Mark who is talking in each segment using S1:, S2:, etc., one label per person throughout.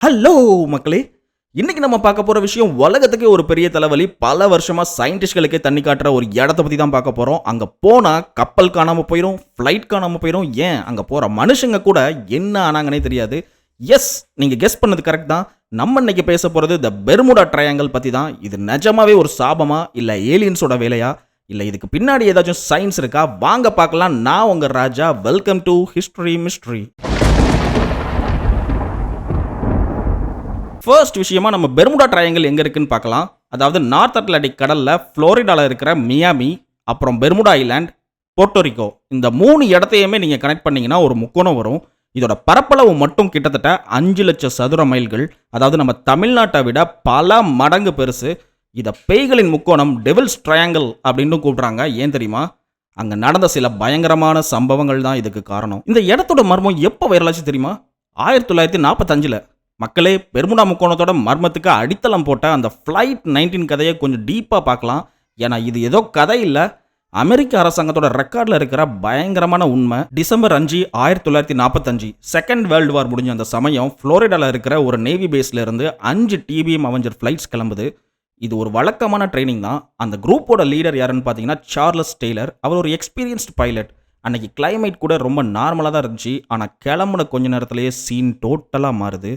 S1: Hello மக்களே! இன்னைக்கு நம்ம பார்க்க போற விஷயம் உலகத்துக்கே ஒரு பெரிய தலைவலி. பல வருஷமா சயின்டிஸ்ட்களுக்கே தண்ணி காட்டுற ஒரு இடத்த பத்தி தான் பார்க்க போறோம். அங்க போனா கப்பல் காணாம போயிரும், ஃப்ளைட் காணாம போயிரும். ஏன் அங்க போற மனுஷங்க கூட என்ன ஆனாங்கன்னே தெரியாது. எஸ், நீங்க கெஸ் பண்ணது கரெக்ட் தான். நம்ம இன்னைக்கு பேச போறது தி பெர்முடா ட்ரையாங்கிள் பத்தி தான். இது நிஜமாவே ஒரு சாபமா? இல்ல ஏலியன்ஸோட வேலையா? இல்ல இதுக்கு பின்னாடி ஏதாச்சும் சயின்ஸ் இருக்கா? வாங்க பார்க்கலாம். நான் உங்க Raja. Welcome to history mystery. First விஷயமா நம்ம பெர்முடா ட்ரையாங்கிள் எங்க இருக்குன்னு பார்க்கலாம். அதாவது நார்த் அட்லாண்டிக் கடல்ல புளோரிடால இருக்கிற மியாமி, அப்புறம் பெர்முடா ஐலாண்ட், போர்ட்டோரிக்கோ, இந்த 3 இடத்தையுமே நீங்க கனெக்ட் பண்ணீங்கன்னா ஒரு முக்கோணம் வரும். இதோட பரப்பளவு மட்டும் கிட்டத்தட்ட 5 லட்சம் சதுர மைல்கள். அதாவது நம்ம தமிழ்நாட்டை விட பல மடங்கு பெருசு. இதை பேய்களின் முக்கோணம், டெவில்ஸ் ட்ரையாங்கிள் அப்படின்னு கூப்பிடுறாங்க. ஏன் தெரியுமா? அங்க நடந்த சில பயங்கரமான சம்பவங்கள் தான் இதுக்கு காரணம். இந்த இடத்தோட மர்மம் எப்போ வைரலாச்சு தெரியுமா? 1945ல். மக்களே, பெர்முடா முக்கோணத்தோட மர்மத்துக்கு அடித்தளம் போட்ட அந்த ஃப்ளைட் 19 கதையை கொஞ்சம் டீப்பாக பார்க்கலாம். ஏன்னா இது ஏதோ கதை இல்லை, அமெரிக்க அரசாங்கத்தோட ரெக்கார்டில் இருக்கிற பயங்கரமான உண்மை. டிசம்பர் 5, 1945 செகண்ட் வேர்ல்டு வார் முடிஞ்ச அந்த சமயம் புளோரிடாவில் இருக்கிற ஒரு நேவி பேஸ்ல இருந்து 5 டிபிஎம் அவெஞ்சர் ஃப்ளைட்ஸ் கிளம்புது. இது ஒரு வழக்கமான ட்ரைனிங் தான். அந்த குரூப்போட லீடர் யாருன்னு பார்த்தீங்கன்னா சார்லஸ் டெய்லர். அவர் ஒரு எக்ஸ்பீரியன்ஸ்டு பைலட். அன்னைக்கு கிளைமேட் கூட ரொம்ப நார்மலாக தான் இருந்துச்சு. ஆனால் கிளம்புன கொஞ்ச நேரத்திலேயே சீன் டோட்டலாக மாறுது.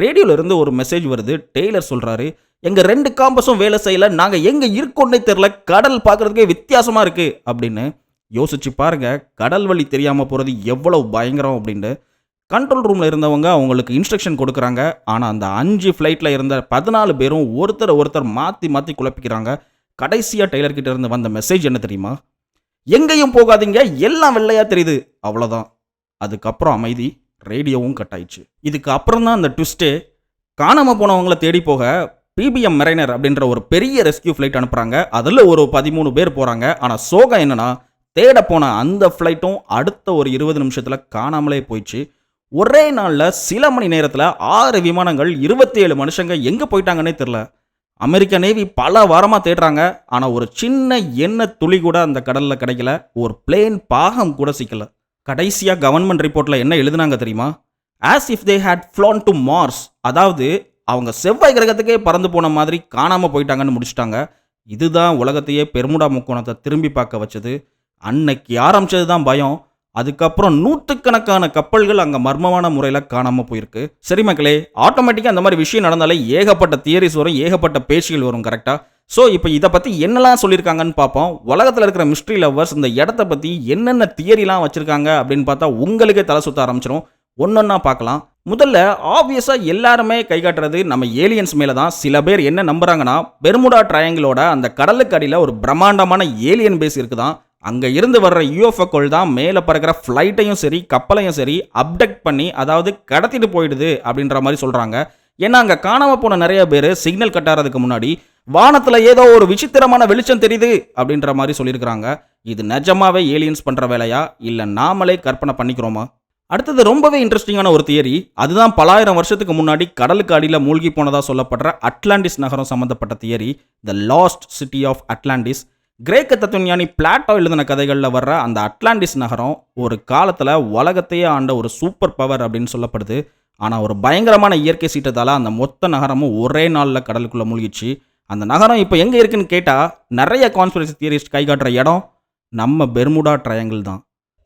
S1: ரேடியோல இருந்து ஒரு மெசேஜ் வருது. டெய்லர் சொல்றாரு, எங்க 2 காம்பஸும் வேலை செய்யல, நாங்க எங்க இருக்கோன்னே தெரியல, கடல் பார்க்கறதுக்கே வித்தியாசமா இருக்கு அப்படின்னு. யோசிச்சு பாருங்க, கடல் வழி தெரியாம போறது எவ்வளவு பயங்கரம் அப்படின்னு. கண்ட்ரோல் ரூம்ல இருந்தவங்க அவங்களுக்கு இன்ஸ்ட்ரக்ஷன் கொடுக்குறாங்க. ஆனா அந்த 5 ஃபிளைட்ல இருந்த 14 பேரும் ஒருத்தர் மாத்தி மாத்தி குழப்பிக்கிறாங்க. கடைசியா டெய்லர் கிட்ட இருந்து வந்த மெசேஜ் என்ன தெரியுமா? எங்கேயும் போகாதீங்க, எல்லாம் வெள்ளையா தெரியுது, அவ்வளவுதான். அதுக்கப்புறம் அமைதி. ரேடியோவும் கட் ஆயிடுச்சு. இதுக்கு அப்புறம் தான் அந்த ட்விஸ்டே. காணாம போனவங்களை தேடி போக பிபிஎம் மெரைனர் அப்படின்ற ஒரு பெரிய ரெஸ்கியூ ஃப்ளைட் அனுப்புறாங்க. அதில் ஒரு 13 பேர் போறாங்க. ஆனால் சோகம் என்னன்னா, தேட போன அந்த ஃப்ளைட்டும் அடுத்த ஒரு 20 நிமிஷத்துல காணாமலே போயிடுச்சு. ஒரே நாளில் சில மணி நேரத்தில் 6 விமானங்கள், 27 மனுஷங்க எங்கே போயிட்டாங்கன்னே தெரில. அமெரிக்க நேவி பல வாரமாக தேடுறாங்க. ஆனால் ஒரு சின்ன எண்ணெய் துளி கூட அந்த கடலில் கிடைக்கல. ஒரு பிளேன் பாகம் கூட சிக்கல. கடைசியாக கவர்மெண்ட் ரிப்போர்ட்டில் என்ன எழுதுனாங்க தெரியுமா? As if they had flown to Mars. அதாவது அவங்க செவ்வாய் கிரகத்துக்கே பறந்து போன மாதிரி காணாமல் போயிட்டாங்கன்னு முடிச்சிட்டாங்க. இதுதான் உலகத்தையே பெர்முடா முக்கோணத்தை திரும்பி பார்க்க வச்சது. அன்னைக்கு ஆரம்பிச்சது தான் பயம். அதுக்கப்புறம் நூற்றுக்கணக்கான கப்பல்கள் அங்கே மர்மமான முறையில் காணாமல் போயிருக்கு. சரி மக்களே, ஆட்டோமேட்டிக்காக அந்த மாதிரி விஷயம் நடந்தாலே ஏகப்பட்ட தியரிஸ் வரும், ஏகப்பட்ட பேச்சுகள் வரும். கரெக்டாக? ஸோ இப்போ இதை பற்றி என்னெல்லாம் சொல்லியிருக்காங்கன்னு பார்ப்போம். உலகத்தில் இருக்கிற மிஸ்ட்ரி லவ்வர்ஸ் இந்த இடத்த பற்றி என்னென்ன தியரிலாம் வச்சுருக்காங்க அப்படின்னு பார்த்தா உங்களுக்கே தலை சுற்ற ஆரம்பிச்சிடும். ஒன்றொன்னா பார்க்கலாம். முதல்ல ஆப்வியஸாக எல்லாருமே கை காட்டுறது நம்ம ஏலியன்ஸ் மேலே தான். சில பேர் என்ன நம்புறாங்கன்னா, பெர்முடா ட்ரையாங்கிளோட அந்த கடலுக்கு அடியில் ஒரு பிரம்மாண்டமான ஏலியன் பேஸ் இருக்குதான். அங்கே இருந்து வர்ற யூஎஃப்ஓக்கள் தான் மேலே பறக்கிற ஃப்ளைட்டையும் சரி கப்பலையும் சரி அப்டக்ட் பண்ணி, அதாவது கடத்திட்டு போயிடுது அப்படின்ற மாதிரி சொல்கிறாங்க. ஏன்னா அங்கே காணாமல் போன நிறைய பேர் சிக்னல் கட்டாறதுக்கு முன்னாடி வானத்தில் ஏதோ ஒரு விசித்திரமான வெளிச்சம் தெரியுது அப்படின்ற மாதிரி சொல்லியிருக்கிறாங்க. இது நிஜமாவே ஏலியன்ஸ் பண்ணுற வேலையா, இல்லை நாமளே கற்பனை பண்ணிக்கிறோமா? அடுத்தது ரொம்பவே இன்ட்ரெஸ்டிங்கான ஒரு தியரி. அதுதான் பலாயிரம் வருஷத்துக்கு முன்னாடி கடலுக்கு அடியில் மூழ்கி போனதாக சொல்லப்படுற அட்லாண்டிஸ் நகரம் சம்மந்தப்பட்ட theory. The lost city of Atlantis. கிரேக்க தத்துவஞானி பிளாட்டோ எழுதின கதைகளில் வர்ற அந்த அட்லாண்டிஸ் நகரம் ஒரு காலத்தில் உலகத்தையே ஆண்ட ஒரு சூப்பர் பவர் அப்படின்னு சொல்லப்படுது. ஆனால் ஒரு பயங்கரமான இயற்கை சீற்றத்தால் அந்த மொத்த நகரமும் ஒரே நாளில் கடலுக்குள்ளே மூழ்கிச்சு. அந்த நகரம் இப்போ எங்கே இருக்குன்னு கேட்டால் நிறைய கான்ஸ்பிரசி தியரிஸ்ட் கை காட்டுற இடம் நம்ம பெர்முடா ட்ரையாங்கிள் தான்.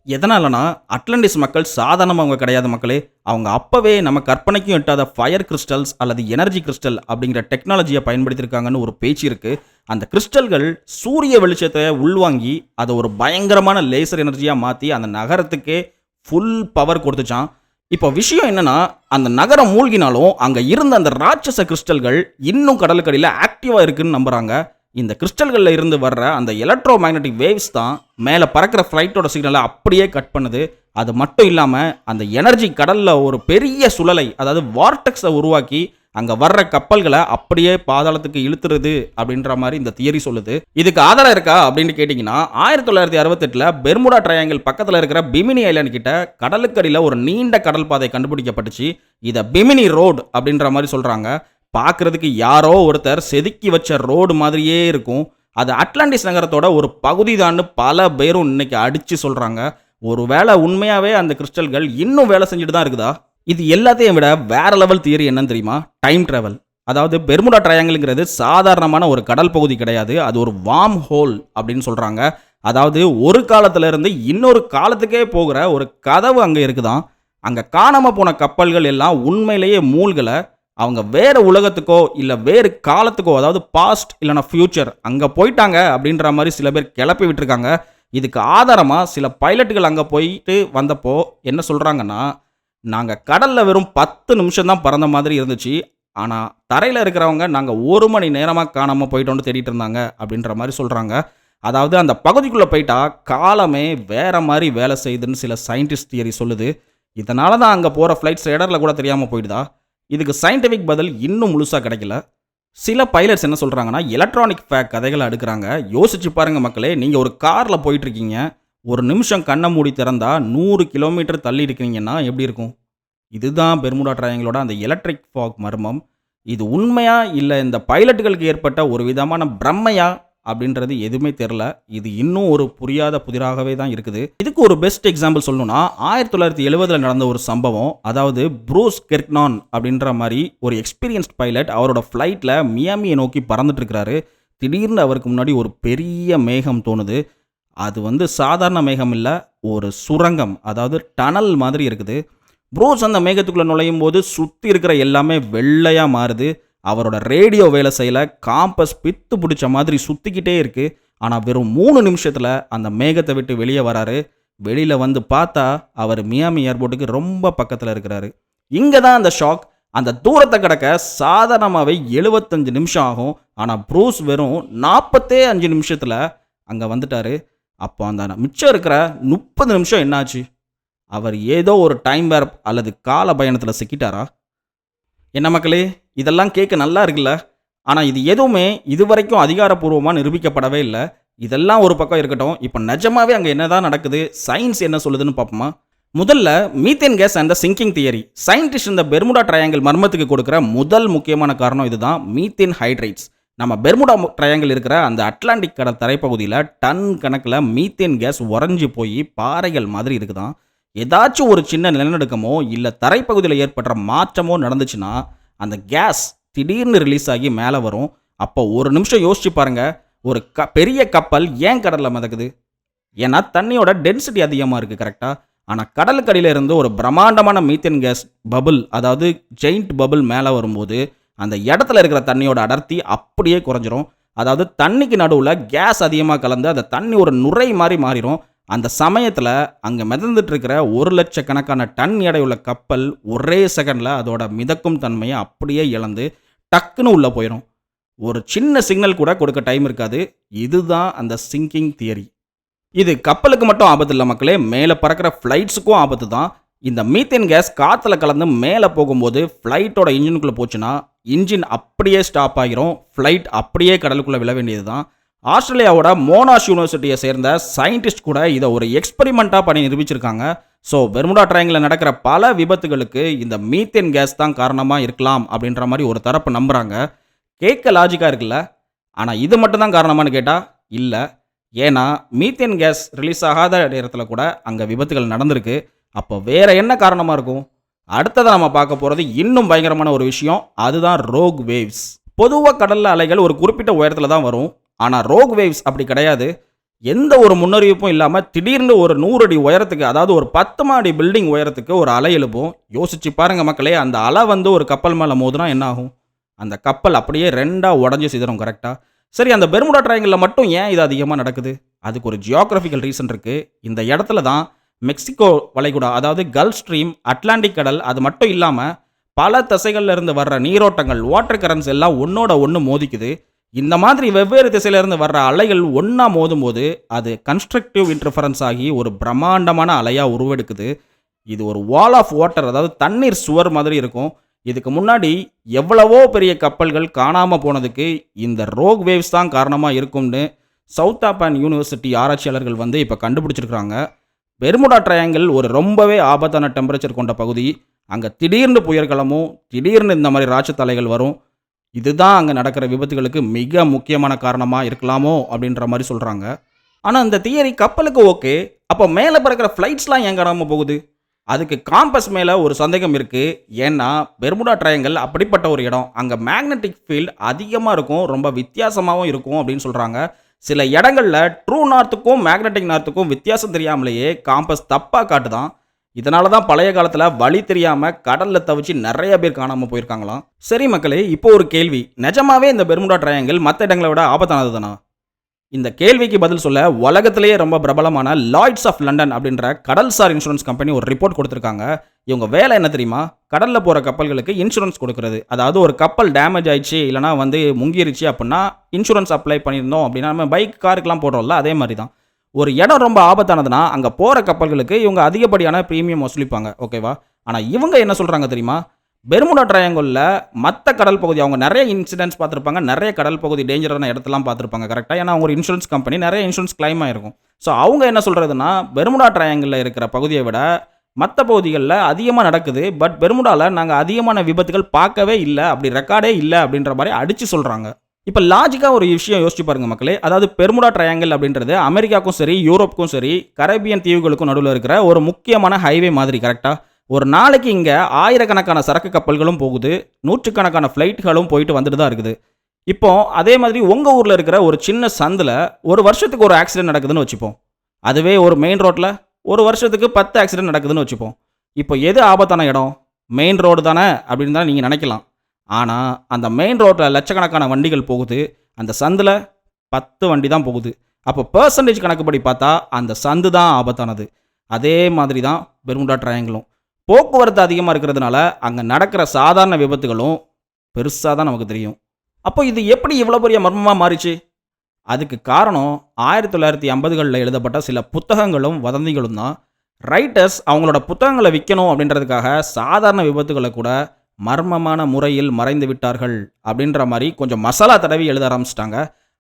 S1: எதனாலனா, அட்லாண்டிஸ் மக்கள் சாதாரணமாக கிடையாது மக்களே. அவங்க அப்போவே நம்ம கற்பனைக்கும் எட்டாத ஃபயர் கிறிஸ்டல்ஸ் அல்லது எனர்ஜி கிறிஸ்டல் அப்படிங்கிற டெக்னாலஜியை பயன்படுத்தியிருக்காங்கன்னு ஒரு பேச்சு இருக்குது. அந்த கிறிஸ்டல்கள் சூரிய வெளிச்சத்தை உள்வாங்கி அதை ஒரு பயங்கரமான லேசர் எனர்ஜியாக மாற்றி அந்த நகரத்துக்கே ஃபுல் பவர் கொடுத்துச்சான். இப்போ விஷயம் என்னன்னா, அந்த நகரம் மூழ்கினாலும் அங்கே இருந்த அந்த ராட்சச கிறிஸ்டல்கள் இன்னும் கடலுக்கடியில் ஆக்டிவாக இருக்குன்னு நம்புகிறாங்க. இந்த கிறிஸ்டல்களில் இருந்து வர்ற அந்த எலக்ட்ரோ மேக்னட்டிக் வேவ்ஸ் தான் மேலே பறக்கிற ஃப்ளைட்டோட சிக்னலை அப்படியே கட் பண்ணுது. அது மட்டும் இல்லாமல் அந்த எனர்ஜி கடலில் ஒரு பெரிய சுழலை, அதாவது வார்டெக்ஸை உருவாக்கி அங்கே வர்ற கப்பல்களை அப்படியே பாதாளத்துக்கு இழுத்துருது அப்படின்ற மாதிரி இந்த தியரி சொல்லுது. இதுக்கு ஆதாரம் இருக்கா அப்படின்னு கேட்டிங்கன்னா, 1968 பெர்முடா ட்ரையாங்கிள் பக்கத்தில் இருக்கிற பிமினி ஐலாண்ட் கிட்ட கடலுக்கடியில் ஒரு நீண்ட கடல் பாதை கண்டுபிடிக்கப்பட்டுச்சு. இதை பிமினி ரோடு அப்படின்ற மாதிரி சொல்கிறாங்க. பார்க்குறதுக்கு யாரோ ஒருத்தர் செதுக்கி வச்ச ரோடு மாதிரியே இருக்கும். அது அட்லாண்டிஸ் நகரத்தோட ஒரு பகுதி தான் பல பேரும் இன்னைக்கு அடித்து சொல்கிறாங்க. ஒரு வேளை உண்மையாகவே அந்த கிறிஸ்டல்கள் இன்னும் வேலை செஞ்சுட்டு தான் இருக்குதா? இது எல்லாத்தையும் விட வேற லெவல் தியரி என்னன்னு தெரியுமா? Time travel. அதாவது பெர்முடா ட்ரையாங்கிள்ங்கிறது சாதாரணமான ஒரு கடல் பகுதி கிடையாது. அது ஒரு வார்ம் ஹோல் அப்படின்னு சொல்றாங்க. அதாவது ஒரு காலத்துல இருந்து இன்னொரு காலத்துக்கே போகிற ஒரு கதவு அங்க இருக்குதாம். அங்க காணாம போன கப்பல்கள் எல்லாம் உண்மையிலேயே மூழ்கல. அவங்க வேற உலகத்துக்கோ இல்ல வேறு காலத்துக்கோ, அதாவது பாஸ்ட் இல்லனா ஃபியூச்சர் அங்க போயிட்டாங்க அப்படின்ற மாதிரி சில பேர் கிளப்பி விட்டுருக்காங்க. இதுக்கு ஆதாரமா சில பைலட்டுகள் அங்க போயிட்டு வந்தப்போ என்ன சொல்றாங்கன்னா, நாங்க கடல்ல வெறும் 10 நிமிஷம் தான் பறந்த மாதிரி இருந்துச்சு. ஆனா தரையில இருக்கிறவங்க நாங்க 1 மணி நேரமா காணாம போயிட்டோம்னு தேடிட்டு இருந்தாங்க அப்படின்ற மாதிரி சொல்றாங்க. அதாவது அந்த பகுதிக்குள்ள போயிட்டா காலமே வேற மாதிரி வேலை செய்யுதுன்னு சில சயின்டிஸ்ட் தியரி சொல்லுது. இதனால தான் அங்க போற ஃப்ளைட்ஸ் இடர்ல கூட தெரியாம போயிடுதா? இதுக்கு சயின்டிஃபிக் பதில் இன்னும் முழுசா கிடைக்கல. சில பைலட்ஸ் என்ன சொல்றாங்கன்னா, எலக்ட்ரானிக் ஃபேக் கதைகள அடுக்குறாங்க. யோசிச்சு பாருங்க மக்களே, நீங்க ஒரு கார்ல போயிட்டு இருக்கீங்க. ஒரு நிமிஷம் கண்ண மூடி திறந்தா 100 கிலோமீட்டர் தள்ளி இருக்கிறீங்கன்னா எப்படி இருக்கும்? இதுதான் பெர்முடா ட்ரையாங்கிளோட அந்த எலக்ட்ரிக் ஃபாக் மர்மம். இது உண்மையா இல்ல இந்த பைலட்டுகளுக்கு ஏற்பட்ட ஒரு விதமான பிரம்மையா அப்படின்றது எதுவுமே தெரியல. இது இன்னும் ஒரு புரியாத புதிராகவே தான் இருக்குது. இதுக்கு ஒரு பெஸ்ட் எக்ஸாம்பிள் சொல்லணும்னா 1970ல நடந்த ஒரு சம்பவம். அதாவது ப்ரூஸ் கெர்க்னான் அப்படின்ற மாதிரி ஒரு எக்ஸ்பீரியன்ஸ்ட் பைலட் அவரோட ஃப்ளைட்ல மியாமியை நோக்கி பறந்துட்டு இருக்கிறாரு. திடீர்னு அவருக்கு முன்னாடி ஒரு பெரிய மேகம் தோணுது. அது சாதாரண மேகம் இல்ல, ஒரு சுரங்கம், அதாவது டனல் மாதிரி இருக்குது. ப்ரூஸ் அந்த மேகத்துக்குள்ள நுழையும் போது சுற்றி இருக்கிற எல்லாமே வெள்ளையா மாறுது. அவரோட ரேடியோ வேலை செய்யல, காம்பஸ் பித்து பிடிச்ச மாதிரி சுற்றிக்கிட்டே இருக்கு. ஆனால் வெறும் 3 நிமிஷத்தில் அந்த மேகத்தை விட்டு வெளியே வராரு. வெளியில் வந்து பார்த்தா அவர் மியாமி ஏர்போர்ட்டுக்கு ரொம்ப பக்கத்தில் இருக்கிறாரு. இங்கே தான் அந்த ஷாக். அந்த தூரத்தை கடக்க சாதாரணமாகவே 75 நிமிஷம் ஆகும். ஆனால் ப்ரூஸ் வெறும் 45 நிமிஷத்தில் அங்கே வந்துட்டாரு. அப்போ அந்த மிச்சம் இருக்கிற 30 நிமிஷம் என்னாச்சு? அவர் ஏதோ ஒரு டைம் வேர்ப் அல்லது கால பயணத்தில் சிக்கிட்டாரா? என்ன மக்களே, இதெல்லாம் கேட்க நல்லா இருக்குல்ல. ஆனால் இது எதுவுமே இதுவரைக்கும் அதிகாரப்பூர்வமாக நிரூபிக்கப்படவே இல்லை. இதெல்லாம் ஒரு பக்கம் இருக்கட்டும். இப்போ நிஜமாவே அங்கே என்னதான் நடக்குது, சயின்ஸ் என்ன சொல்லுதுன்னு பார்ப்போமா? முதல்ல methane case and the singing theory. Scientist இந்த பெர்முடா ட்ரையாங்கிள் மர்மத்துக்கு கொடுக்குற முதல் முக்கியமான காரணம் இதுதான், மீத்தேன் ஹைட்ரேட்ஸ். நம்ம பெர்முடா ட்ரையாங்கிள் இருக்கிற அந்த அட்லாண்டிக் கடல் தரைப்பகுதியில் டன் கணக்கில் மீத்தேன் கேஸ் உறைஞ்சி போய் பாறைகள் மாதிரி இருக்குதான். ஏதாச்சும் ஒரு சின்ன நிலநடுக்கமோ இல்லை தரைப்பகுதியில் ஏற்படுற மாற்றமோ நடந்துச்சுன்னா அந்த கேஸ் திடீர்னு ரிலீஸ் ஆகி மேலே வரும். அப்போ ஒரு நிமிஷம் யோசிச்சு பாருங்க, ஒரு பெரிய கப்பல் ஏன் கடலில் மிதக்குது? ஏன்னா தண்ணியோட டென்சிட்டி அதிகமாக இருக்குது, கரெக்டாக. ஆனால் கடலுக்கடியில் இருந்து ஒரு பிரம்மாண்டமான மீத்தேன் கேஸ் பபுள், அதாவது ஜெயிண்ட் பபுள் மேலே வரும்போது அந்த இடத்துல இருக்கிற தண்ணியோட அடர்த்தி அப்படியே குறைஞ்சிரும். அதாவது தண்ணிக்கு நடுவில் கேஸ் அதிகமாக கலந்து அந்த தண்ணி ஒரு நுரை மாதிரி மாறிடும். அந்த சமயத்தில் அங்கே மிதந்துட்டு இருக்கிற 1,00,000 டன் எடையுள்ள கப்பல் ஒரே செகண்டில் அதோட மிதக்கும் தன்மையை அப்படியே இழந்து டக்குன்னு உள்ளே போயிடும். ஒரு சின்ன சிக்னல் கூட கொடுக்க டைம் இருக்காது. இதுதான் அந்த சிங்கிங் தியரி. இது கப்பலுக்கு மட்டும் ஆபத்து இல்லை மக்களே, மேலே பறக்கிற ஃப்ளைட்ஸுக்கும் ஆபத்து தான். இந்த மீத்தேன் கேஸ் காற்றுல கலந்து மேலே போகும்போது ஃப்ளைட்டோட இன்ஜினுக்குள்ளே போச்சுன்னா இன்ஜின் அப்படியே ஸ்டாப் ஆகிரும். ஃப்ளைட் அப்படியே கடலுக்குள்ளே விழ வேண்டியது தான். ஆஸ்திரேலியாவோட மோனாஷ் யூனிவர்சிட்டியை சேர்ந்த சயின்டிஸ்ட் கூட இதை ஒரு எக்ஸ்பெரிமெண்ட்டாக பண்ணி நிரூபிச்சிருக்காங்க. ஸோ பெர்முடா ட்ரையாங்கிளில் நடக்கிற பல விபத்துகளுக்கு இந்த மீத்தேன் கேஸ் தான் காரணமாக இருக்கலாம் அப்படின்ற மாதிரி ஒரு தரப்பு நம்புகிறாங்க. கேட்க லாஜிக்காக இருக்குல்ல. ஆனால் இது மட்டும் தான் காரணமானு கேட்டால் இல்லை. ஏன்னா மீத்தேன் கேஸ் ரிலீஸ் ஆகாத நேரத்தில் கூட அங்கே விபத்துகள் நடந்திருக்கு. அப்போ வேற என்ன காரணமாக இருக்கும்? அடுத்ததை நம்ம பார்க்க போகிறது இன்னும் பயங்கரமான ஒரு விஷயம். அதுதான் ரோக் வேவ்ஸ். பொதுவாக கடலில் அலைகள் ஒரு குறிப்பிட்ட உயரத்தில் தான் வரும். ஆனால் ரோக் வேவ்ஸ் அப்படி கிடையாது. எந்த ஒரு முன்னறிவிப்பும் இல்லாமல் திடீர்னு ஒரு 100 அடி உயரத்துக்கு, அதாவது ஒரு 10 மாடி பில்டிங் உயரத்துக்கு ஒரு அலை எழுப்பும். யோசிச்சு பாருங்க மக்களே, அந்த அலை ஒரு கப்பல் மேலே மோதுனா என்ன ஆகும்? அந்த கப்பல் அப்படியே 2 உடஞ்சி சிதறும், கரெக்டாக. சரி, அந்த பெர்முடா ட்ரையாங்கிளில் மட்டும் ஏன் இது அதிகமாக நடக்குது? அதுக்கு ஒரு ஜியோகிராஃபிக்கல் ரீசன் இருக்குது. இந்த இடத்துல தான் மெக்சிகோ வளைகுடா, அதாவது கல்ஃப் ஸ்ட்ரீம், அட்லாண்டிக் கடல், அது மட்டும் இல்லாமல் பல திசைகளில் இருந்து வர்ற நீரோட்டங்கள், வாட்டர் கரண்ட்ஸ் எல்லாம் ஒன்றோட ஒன்று மோதிக்குது. இந்த மாதிரி வெவ்வேறு திசையிலிருந்து வர்ற அலைகள் ஒன்றா மோதும் போது அது கன்ஸ்ட்ரக்டிவ் இன்டர்ஃபரன்ஸ் ஆகி ஒரு பிரம்மாண்டமான அலையாக உருவெடுக்குது. இது ஒரு வால் ஆஃப் வாட்டர், அதாவது தண்ணீர் சுவர் மாதிரி இருக்கும். இதுக்கு முன்னாடி எவ்வளவோ பெரிய கப்பல்கள் காணாமல் போனதுக்கு இந்த ரோக் வேவ்ஸ் தான் காரணமாக இருக்கும்னு சவுத்தாப்பான் யூனிவர்சிட்டி ஆராய்ச்சியாளர்கள் இப்போ கண்டுபிடிச்சிருக்காங்க. பெர்முடா ட்ரையாங்கிள் ஒரு ரொம்பவே ஆபத்தான டெம்பரேச்சர் கொண்ட பகுதி. அங்கே திடீர்னு புயற்காலமும் திடீர்னு இந்த மாதிரி ராட்சத்தலைகள் வரும். இதுதான் அங்கே நடக்கிற விபத்துகளுக்கு மிக முக்கியமான காரணமாக இருக்கலாமோ அப்படின்ற மாதிரி சொல்கிறாங்க. ஆனால் இந்த தியரி கப்பலுக்கு ஓகே. அப்போ மேலே பறக்கிற ஃப்ளைட்ஸ்லாம் ஏன் காணாமல் போகுது? அதுக்கு காம்பஸ் மேலே ஒரு சந்தேகம் இருக்குது. ஏன்னா பெர்முடா ட்ரையாங்கிள் அப்படிப்பட்ட ஒரு இடம். அங்கே மேக்னெட்டிக் ஃபீல்ட் அதிகமாக இருக்கும், ரொம்ப வித்தியாசமாகவும் இருக்கும் அப்படின்னு சொல்கிறாங்க. சில இடங்களில் ட்ரூ நார்த்துக்கும் மேக்னெட்டிக் நார்த்துக்கும் வித்தியாசம் தெரியாமலேயே காம்பஸ் தப்பாக காட்டுதான். இதனால தான் பழைய காலத்தில் வழி தெரியாமல் கடலில் தவிச்சு நிறைய பேர் காணாமல் போயிருக்காங்களாம். சரி மக்களே, இப்போ ஒரு கேள்வி. நிஜமாவே இந்த பெர்முடா ட்ரையாங்கிள் மற்ற இடங்களை விட ஆபத்தானது தானா? இந்த கேள்விக்கு பதில் சொல்ல உலகத்திலேயே ரொம்ப பிரபலமான லாய்ட்ஸ் ஆஃப் லண்டன் அப்படின்ற கடல்சார் இன்சூரன்ஸ் கம்பெனி ஒரு ரிப்போர்ட் கொடுத்துருக்காங்க. இவங்க வேலை என்ன தெரியுமா? கடலில் போகிற கப்பல்களுக்கு இன்சூரன்ஸ் கொடுக்குறது. அதாவது ஒரு கப்பல் டேமேஜ் ஆயிடுச்சு, இல்லைனா முங்கிருச்சு அப்படின்னா இன்சூரன்ஸ் அப்ளை பண்ணியிருந்தோம் அப்படின்னா நம்ம பைக் காருக்கெலாம் போடுறோம்ல, அதே மாதிரி தான். ஒரு இடம் ரொம்ப ஆபத்தானதுன்னா அங்கே போகிற கப்பல்களுக்கு இவங்க அதிகப்படியான ப்ரீமியம் வசூலிப்பாங்க, ஓகேவா? ஆனால் இவங்க என்ன சொல்கிறாங்க தெரியுமா? பெர்முடா ட்ரையாங்கிளில் மற்ற கடல் பகுதி அவங்க நிறைய இன்சிடென்ட்ஸ் பார்த்துருப்பாங்க, நிறைய கடல் பகுதி டேஞ்சரான இடத்தெல்லாம் பார்த்துருப்பாங்க கரெக்டாக. ஏன்னா அவங்க ஒரு இன்சூரன்ஸ் கம்பெனி, நிறைய இன்சூரன்ஸ் கிளைம் ஆகிருக்கும். ஸோ அவங்க என்ன சொல்கிறதுனா, பெர்முடா ட்ரையாங்கிளில் இருக்கிற பகுதியை விட மற்ற பகுதிகளில் அதிகமாக நடக்குது. பட் பெர்முடாவில் நாங்கள் அதிகமான விபத்துகள் பார்க்கவே இல்லை, அப்படி ரெக்கார்டே இல்லை அப்படின்ற மாதிரி அடித்து சொல்கிறாங்க. இப்போ லாஜிக்காக ஒரு விஷயம் யோசிச்சு பாருங்க மக்களே. அதாவது பெர்முடா ட்ரையாங்கிள் அப்படின்றது அமெரிக்காவுக்கும் சரி, யூரோப்புக்கும் சரி, கரேபியன் தீவுகளுக்கும் நடுவில் இருக்கிற ஒரு முக்கியமான ஹைவே மாதிரி கரெக்டாக. ஒரு நாளைக்கு இங்கே ஆயிரக்கணக்கான சரக்கு கப்பல்களும் போகுது, நூற்றுக்கணக்கான ஃப்ளைட்டுகளும் போயிட்டு வந்துட்டு தான் இருக்குது. இப்போ அதே மாதிரி உங்கள் ஊரில் இருக்கிற ஒரு சின்ன சந்தில் ஒரு வருஷத்துக்கு ஒரு ஆக்சிடென்ட் நடக்குதுன்னு வச்சுப்போம். அதுவே ஒரு மெயின் ரோட்டில் ஒரு வருஷத்துக்கு 10 ஆக்சிடென்ட் நடக்குதுன்னு வச்சுப்போம். இப்போ எது ஆபத்தான இடம்? மெயின் ரோடு தானே அப்படின்னு தான் நீங்கள் நினைக்கலாம். ஆனால் அந்த மெயின் ரோட்டில் லட்சக்கணக்கான வண்டிகள் போகுது, அந்த சந்தில் 10 வண்டி தான் போகுது. அப்போ பெர்சன்டேஜ் கணக்குப்படி பார்த்தா அந்த சந்து தான் ஆபத்தானது. அதே மாதிரி தான் பெர்முடா ட்ரையாங்கிளும். போக்குவரத்து அதிகமாக இருக்கிறதுனால அங்கே நடக்கிற சாதாரண விபத்துகளும் பெருசாக தான் நமக்கு தெரியும். அப்போ இது எப்படி இவ்வளோ பெரிய மர்மமாக மாறிச்சு? அதுக்கு காரணம் 1950களில் எழுதப்பட்ட சில புத்தகங்களும் வதந்திகளும் தான். ரைட்டர்ஸ் அவங்களோட புத்தகங்களை விற்கணும் அப்படின்றதுக்காக சாதாரண விபத்துகளை கூட மர்மமான முறையில் மறைந்து விட்டார்கள் அப்படின்ற மாதிரி கொஞ்சம் மசாலா தடவி எழுத ஆரம்பிச்சிட்டாங்க.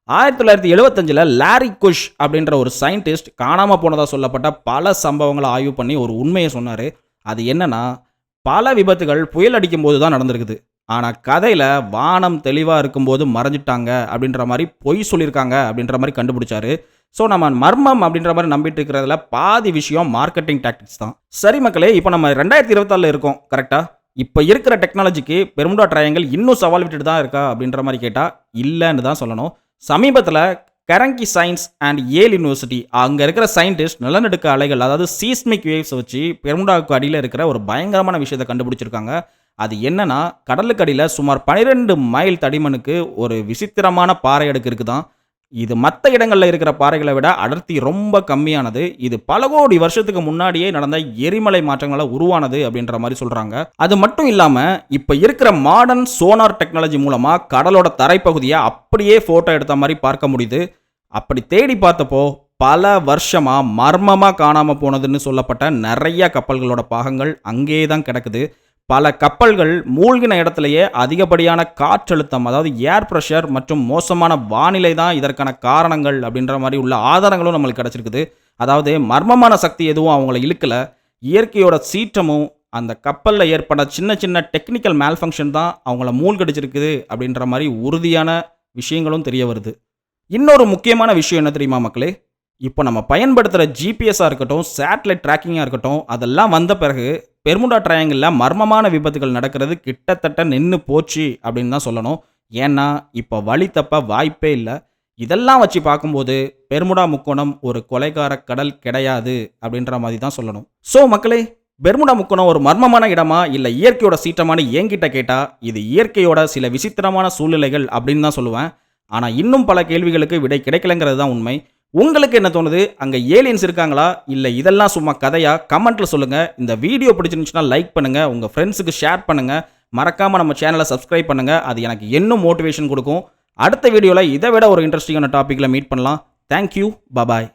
S1: 1975 லாரி குஷ் அப்படின்ற ஒரு சயின்டிஸ்ட் காணாமல் போனதாக சொல்லப்பட்ட பல சம்பவங்களை ஆய்வு பண்ணி ஒரு உண்மையை சொன்னார். அது என்னன்னா, பல விபத்துகள் புயல் அடிக்கும் போது தான் நடந்திருக்குது. ஆனால் கதையில் வானம் தெளிவாக இருக்கும்போது மறைஞ்சிட்டாங்க அப்படின்ற மாதிரி பொய் சொல்லியிருக்காங்க அப்படின்ற மாதிரி கண்டுபிடிச்சாரு. ஸோ நம்ம மர்மம் அப்படின்ற மாதிரி நம்பிட்டு இருக்கிறதுல பாதி விஷயம் மார்க்கெட்டிங் டாக்டிக்ஸ் தான். சரி மக்களே, இப்போ நம்ம 2024 இருக்கோம் கரெக்டாக. இப்போ இருக்கிற டெக்னாலஜிக்கு பெர்முடா ட்ரையாங்கிள் இன்னும் சவால் விட்டுட்டு தான் இருக்கா அப்படின்ற மாதிரி கேட்டால் இல்லைன்னு தான் சொல்லணும். சமீபத்தில் கரங்கி சயின்ஸ் அண்ட் ஏல் யூனிவர்சிட்டி அங்கே இருக்கிற சயின்டிஸ்ட் நிலநடுக்க அலைகள், அதாவது சீஸ்மிக் வேவ்ஸ் வச்சு பெர்முடாவுக்கு அடியில் இருக்கிற ஒரு பயங்கரமான விஷயத்தை கண்டுபிடிச்சிருக்காங்க. அது என்னன்னா, கடலுக்கு அடியில் சுமார் 12 மைல் தடிமனுக்கு ஒரு விசித்திரமான பாறை அடுக்கு இருக்குதான். இது மற்ற இடங்களில் இருக்கிற பாறைகளை விட அடர்த்தி ரொம்ப கம்மியானது. இது பல கோடி வருஷத்துக்கு முன்னாடியே நடந்த எரிமலை மாற்றங்களை உருவானது அப்படின்ற மாதிரி சொல்றாங்க. அது மட்டும் இல்லாம இப்ப இருக்கிற மாடர்ன் சோனார் டெக்னாலஜி மூலமா கடலோட தரைப்பகுதியை அப்படியே போட்டோ எடுத்த மாதிரி பார்க்க முடியுது. அப்படி தேடி பார்த்தப்போ பல வருஷமா மர்மமா காணாம போனதுன்னு சொல்லப்பட்ட நிறைய கப்பல்களோட பாகங்கள் அங்கே தான் கிடக்குது. பல கப்பல்கள் மூழ்கின இடத்துலையே அதிகப்படியான காற்றழுத்தம், அதாவது ஏர் ப்ரெஷர் மற்றும் மோசமான வானிலை தான் இதற்கான காரணங்கள் அப்படின்ற மாதிரி உள்ள ஆதாரங்களும் நம்மளுக்கு கிடச்சிருக்குது. அதாவது மர்மமான சக்தி எதுவும் அவங்கள இழுக்கல, இயற்கையோட சீற்றமும் அந்த கப்பலில் ஏற்பட சின்ன சின்ன டெக்னிக்கல் மேல்ஃபங்க்ஷன் தான் அவங்கள மூழ்கடிச்சிருக்குது அப்படின்ற மாதிரி உறுதியான விஷயங்களும் தெரிய வருது. இன்னொரு முக்கியமான விஷயம் என்ன தெரியுமா மக்களே? இப்போ நம்ம பயன்படுத்துகிற ஜிபிஎஸ்ஸாக இருக்கட்டும், சேட்டலைட் ட்ராக்கிங்காக இருக்கட்டும், அதெல்லாம் வந்த பிறகு பெர்முடா ட்ரையாங்கிளில் மர்மமான விபத்துகள் நடக்கிறது கிட்டத்தட்ட நின்று போச்சு அப்படின்னு தான் சொல்லணும். ஏன்னா இப்போ வழி தப்ப வாய்ப்பே இல்லை. இதெல்லாம் வச்சு பார்க்கும்போது பெர்முடா முக்கோணம் ஒரு கொலைகார கடல் கிடையாது அப்படின்ற மாதிரி தான் சொல்லணும். ஸோ மக்களே, பெர்முடா முக்கோணம் ஒரு மர்மமான இடமா இல்லை இயற்கையோட சீற்றமான என்கிட்ட கேட்டால் இது இயற்கையோட சில விசித்திரமான சூழ்நிலைகள் அப்படின்னு தான் சொல்லுவேன். ஆனால் இன்னும் பல கேள்விகளுக்கு விடை கிடைக்கலங்கிறது தான் உண்மை. உங்களுக்கு என்ன தோணுது? அங்கே ஏலியன்ஸ் இருக்காங்களா இல்லை இதெல்லாம் சும்மா கதையா? கமெண்ட்டில் சொல்லுங்கள். இந்த வீடியோ பிடிச்சிருந்துச்சுன்னா லைக் பண்ணுங்கள், உங்கள் ஃப்ரெண்ட்ஸுக்கு ஷேர் பண்ணுங்கள், மறக்காமல் நம்ம சேனலை சப்ஸ்கிரைப் பண்ணுங்கள். அது எனக்கு இன்னும் மோட்டிவேஷன் கொடுக்கும். அடுத்த வீடியோவில் இதை விட ஒரு இன்ட்ரெஸ்டிங்கான டாப்பிக்கில் மீட் பண்ணலாம். Thank you, bye bye.